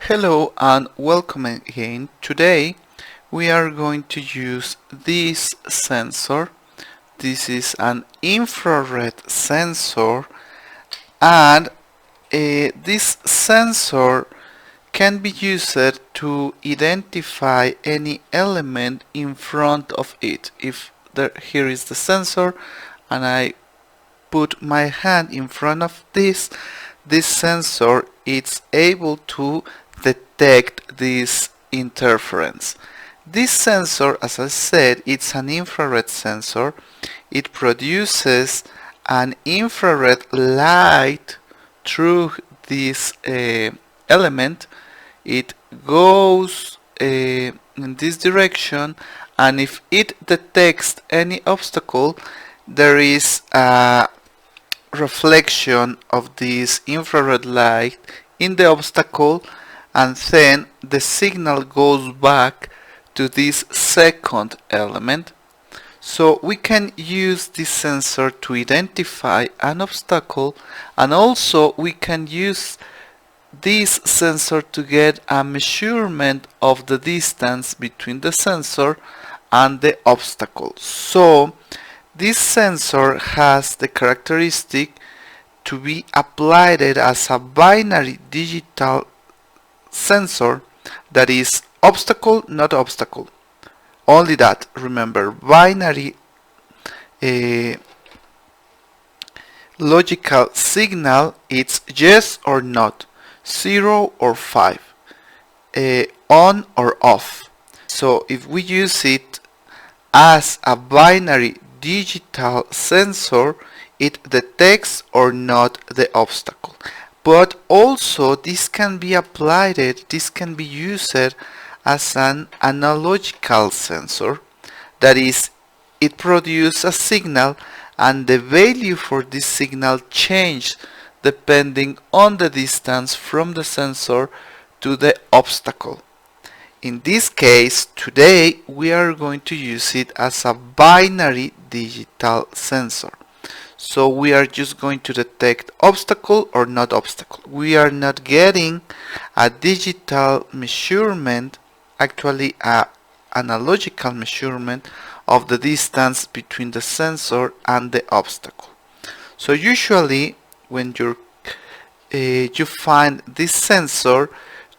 Hello and welcome again. Today we are going to use this sensor. This is an infrared sensor, and this sensor can be used to identify any element in front of it. Here is the sensor and I put my hand in front of this sensor, it's able to detect this interference. This sensor, as I said, it's an infrared sensor. It produces an infrared light through this element. It goes in this direction, and if it detects any obstacle, there is a reflection of this infrared light in the obstacle, and then the signal goes back to this second element. So we can use this sensor to identify an obstacle, and also we can use this sensor to get a measurement of the distance between the sensor and the obstacle. So this sensor has the characteristic to be applied as a binary digital sensor, that is obstacle, not obstacle. Only that, remember, binary logical signal, it's yes or not, 0 or 5, on or off. So if we use it as a binary digital sensor, it detects or not the obstacle. But also this can be applied, this can be used as an analogical sensor. That is, it produces a signal and the value for this signal changes depending on the distance from the sensor to the obstacle. In this case, today we are going to use it as a binary digital sensor. So we are just going to detect obstacle or not obstacle. We are not getting a digital measurement, actually an analogical measurement of the distance between the sensor and the obstacle. So usually when you find this sensor,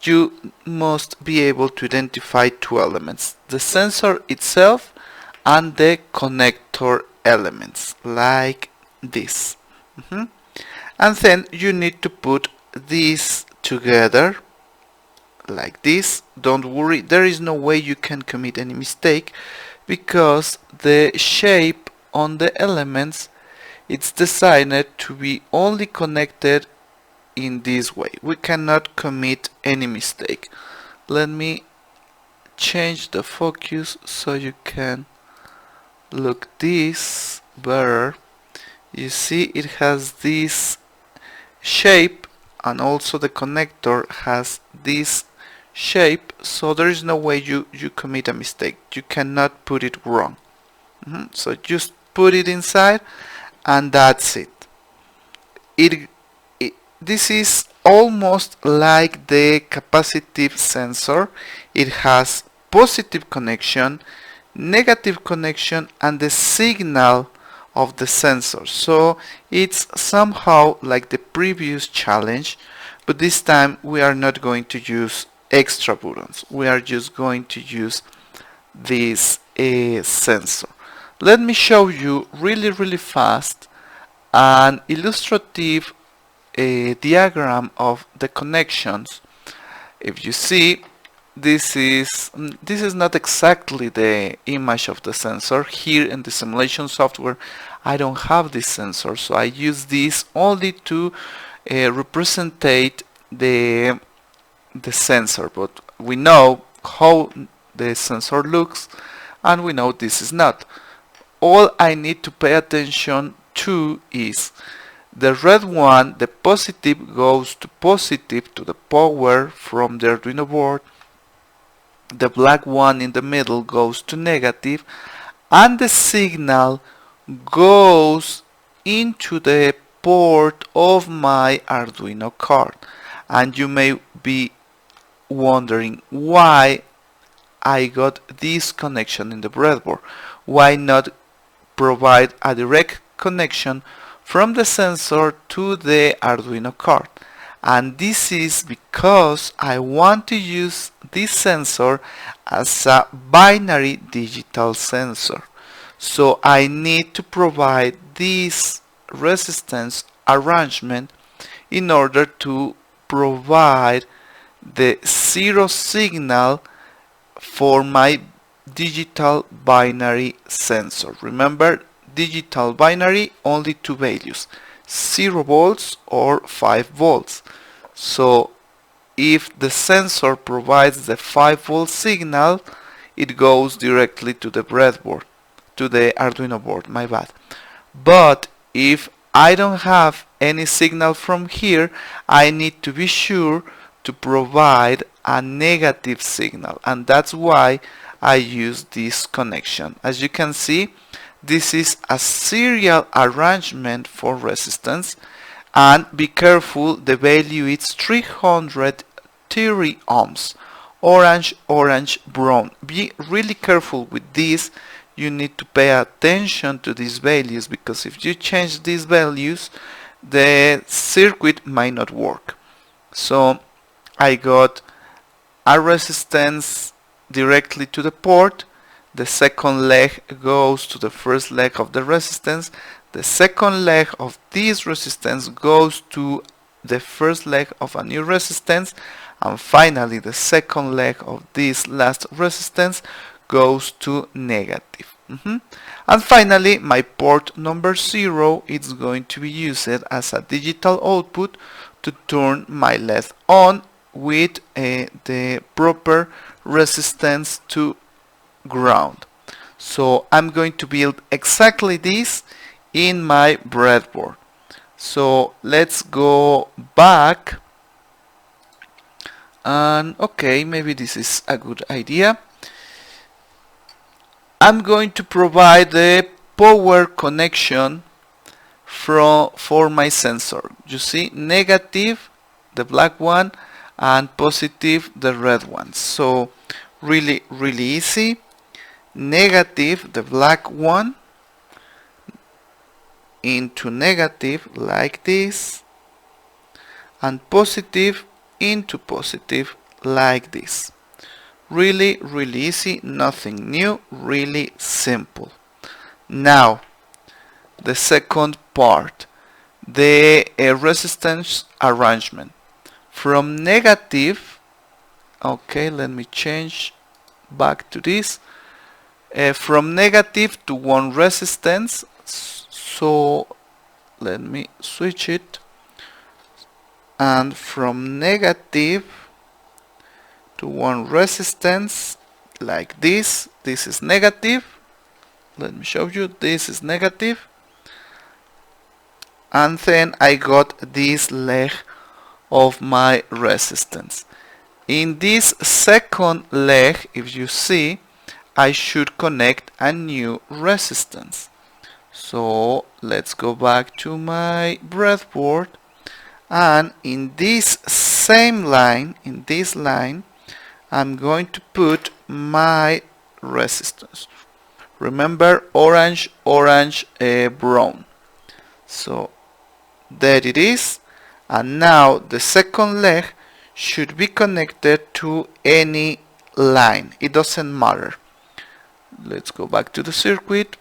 you must be able to identify two elements: the sensor itself and the connector elements, like this. And then you need to put these together like this. Don't worry, there is no way you can commit any mistake, because the shape on the elements, it's designed to be only connected in this way. We cannot commit any mistake. Let me change the focus so you can look this better. You see, it has this shape, and also the connector has this shape, so there is no way you commit a mistake. You cannot put it wrong. So just put it inside and that's it. This is almost like the capacitive sensor. It has positive connection, negative connection, and the signal of the sensor. So it's somehow like the previous challenge, but this time we are not going to use extra buttons. We are just going to use this sensor. Let me show you really fast an illustrative diagram of the connections. If you see, this is not exactly the image of the sensor. Here in the simulation software I don't have this sensor, so I use this only to represent the sensor, but we know how the sensor looks and we know this is not. All I need to pay attention to is the red one, the positive, goes to positive, to the power from the Arduino board. The black one in the middle goes to negative, and the signal goes into the port of my Arduino card. And you may be wondering why I got this connection in the breadboard. Why not provide a direct connection from the sensor to the Arduino card? And this is because I want to use this sensor as a binary digital sensor. So I need to provide this resistance arrangement in order to provide the zero signal for my digital binary sensor. Remember, digital binary, only two values, 0 volts or 5 volts. So if the sensor provides the 5-volt signal, it goes directly to the breadboard, to the Arduino board, my bad. But if I don't have any signal from here, I need to be sure to provide a negative signal, and that's why I use this connection. As you can see, this is a serial arrangement for resistance, and be careful, the value is 330 ohms. Orange, orange, brown. Be really careful with this. You need to pay attention to these values, because if you change these values, the circuit might not work. So I got a resistance directly to the port. The second leg goes to the first leg of the resistance. The second leg of this resistance goes to the first leg of a new resistance. And finally, the second leg of this last resistance goes to negative. And finally, my port number 0 is going to be used as a digital output to turn my LED on with the proper resistance to ground. So I'm going to build exactly this in my breadboard. So let's go back, and okay, maybe this is a good idea. I'm going to provide the power connection for my sensor. You see, negative, the black one, and positive, the red one. So really easy. Negative, the black one, into negative like this, and positive into positive like this. Really easy, nothing new, really simple. Now the second part, the resistance arrangement. From negative, okay, let me change back to this. From negative to 1 resistance, so let me switch it, and from negative to 1 resistance like this is negative. Let me show you, this is negative, and then I got this leg of my resistance. In this second leg, if you see, I should connect a new resistance. So let's go back to my breadboard, and in this same line, in this line, I'm going to put my resistance. Remember, orange, orange, brown. So there it is. And now the second leg should be connected to any line. It doesn't matter. Let's go back to the circuit.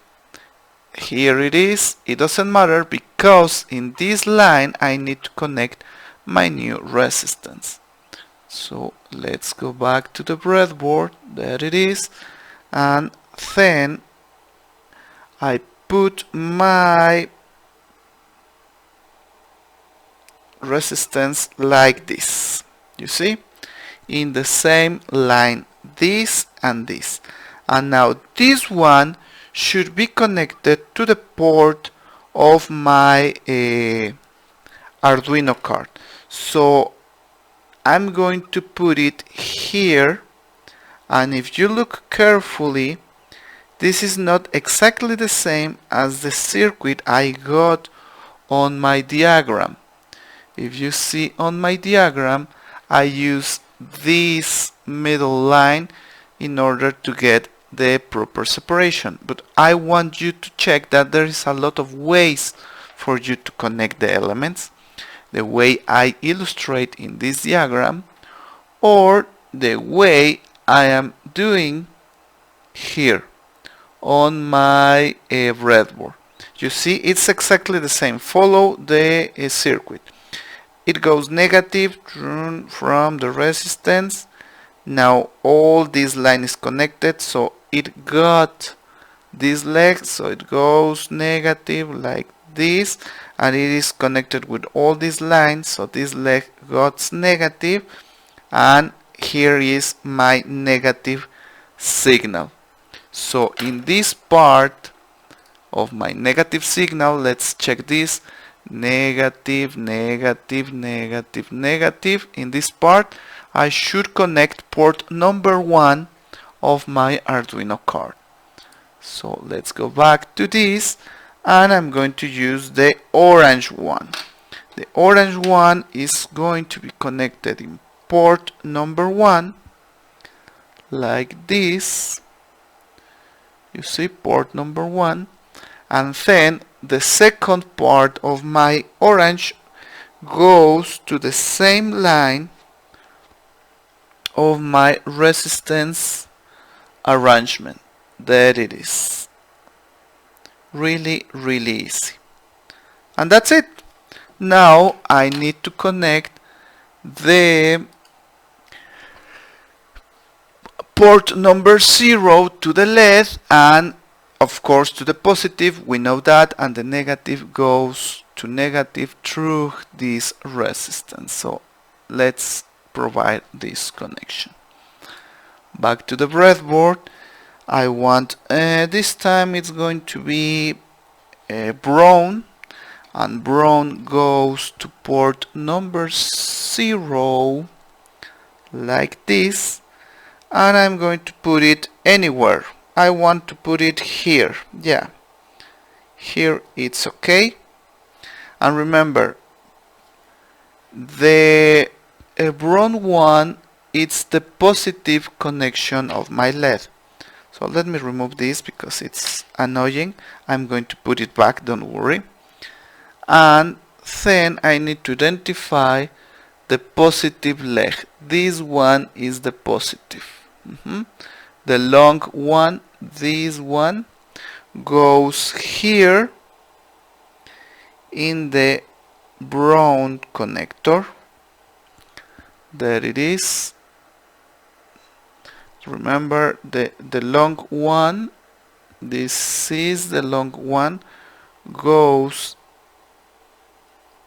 Here it is. It doesn't matter, because in this line I need to connect my new resistance. So let's go back to the breadboard. There it is. And then I put my resistance like this. You see? In the same line, this and this. And now this one should be connected to the port of my Arduino card. So I'm going to put it here, and if you look carefully, this is not exactly the same as the circuit I got on my diagram. If you see on my diagram, I use this middle line in order to get the proper separation. But I want you to check that there is a lot of ways for you to connect the elements, the way I illustrate in this diagram, or the way I am doing here on my breadboard. You see, it's exactly the same. Follow the circuit. It goes negative from the resistance. Now all this line is connected, so it got this leg, so it goes negative like this, and it is connected with all these lines, so this leg got negative, and here is my negative signal. So in this part of my negative signal, let's check this, negative, negative, negative, negative. In this part, I should connect port number 1 of my Arduino card. So let's go back to this, and I'm going to use the orange one. The orange one is going to be connected in port number 1 like this. You see, port number 1, and then the second part of my orange goes to the same line of my resistance arrangement. There it is. Really, really easy. And that's it. Now I need to connect the port number 0 to the LED, and of course to the positive, we know that, and the negative goes to negative through this resistance. So let's provide this connection. Back to the breadboard. I want this time it's going to be brown, and brown goes to port number 0 like this, and I'm going to put it anywhere. I want to put it here. Yeah, here it's okay. And remember, the brown one, it's the positive connection of my LED. So let me remove this because it's annoying. I'm going to put it back, don't worry. And then I need to identify the positive leg. This one is the positive. The long one, this one, goes here in the brown connector. There it is. Remember, the long one, this is the long one, goes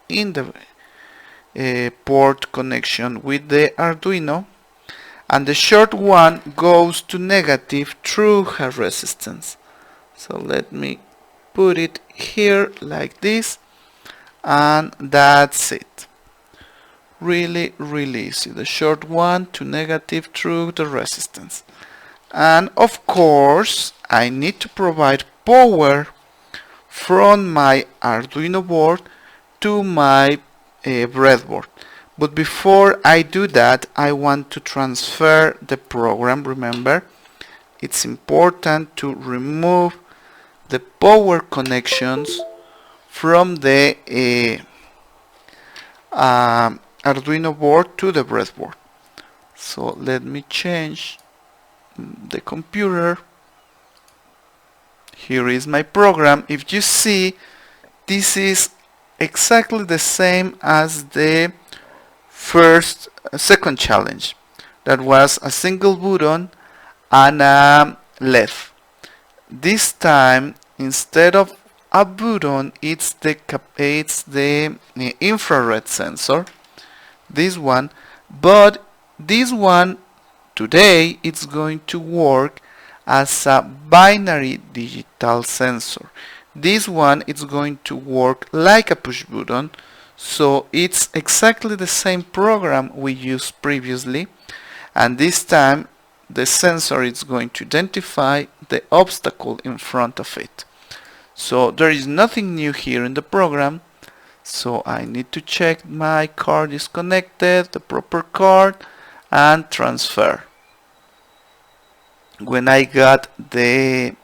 in the port connection with the Arduino, and the short one goes to negative through her resistance. So let me put it here like this, and that's it. Really, really easy. The short one to negative through the resistance. And of course, I need to provide power from my Arduino board to my breadboard. But before I do that, I want to transfer the program. Remember, it's important to remove the power connections from the Arduino board to the breadboard. So let me change the computer. Here is my program. If you see, this is exactly the same as the second challenge. That was a single button and a LED. This time, instead of a button, it's the infrared sensor. This one, but this one today it's going to work as a binary digital sensor. This one is going to work like a push button, so it's exactly the same program we used previously, and this time the sensor is going to identify the obstacle in front of it. So there is nothing new here in the program. So I need to check my card is connected, the proper card, and transfer. When I got the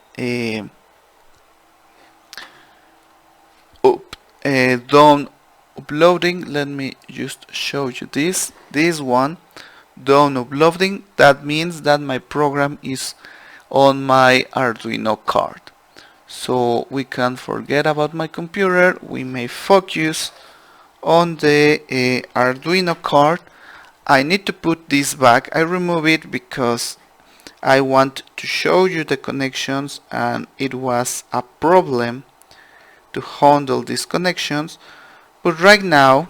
done uploading, let me just show you this one, done uploading. That means that my program is on my Arduino card. So we can forget about my computer, we may focus on the Arduino card. I need to put this back. I remove it because I want to show you the connections, and it was a problem to handle these connections, but right now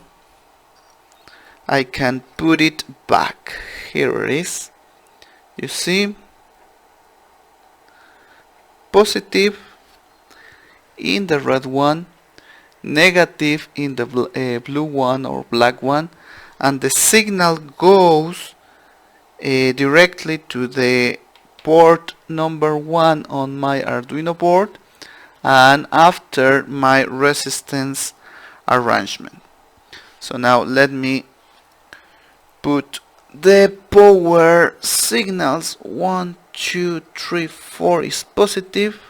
I can put it back. Here it is. You see, positive in the red one, negative in the blue one or black one, and the signal goes directly to the port number 1 on my Arduino board, and after my resistance arrangement. So now let me put the power signals. 1, 2, 3, 4 is positive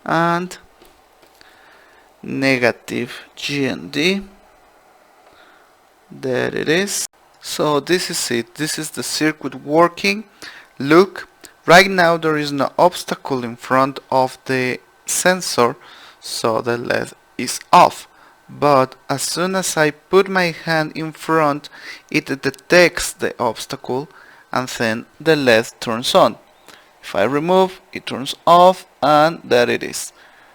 and negative GND. There it is. So this is it. This is the circuit working. Look, right now there is no obstacle in front of the sensor, so the LED is off. But as soon as I put my hand in front, it detects the obstacle and then the LED turns on. If I remove, it turns off, and there it is.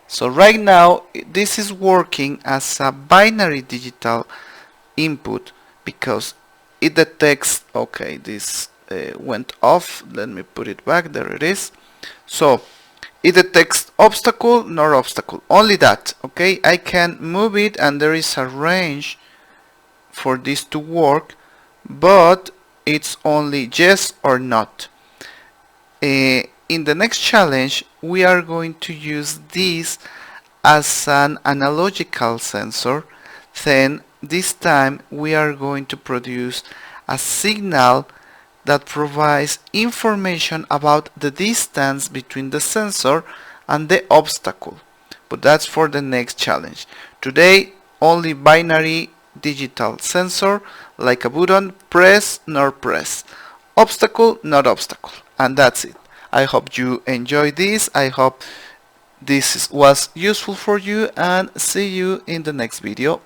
So right now this is working as a binary digital input because it detects, okay, this went off, let me put it back, there it is. So it detects obstacle nor obstacle, only that. Okay, I can move it and there is a range for this to work, but it's only yes or not. In the next challenge we are going to use this as an analogical sensor. Then this time we are going to produce a signal that provides information about the distance between the sensor and the obstacle. But that's for the next challenge. Today only binary digital sensor, like a button, press nor press, obstacle not obstacle, and that's it. I hope you enjoyed this. I hope this was useful for you, and see you in the next video.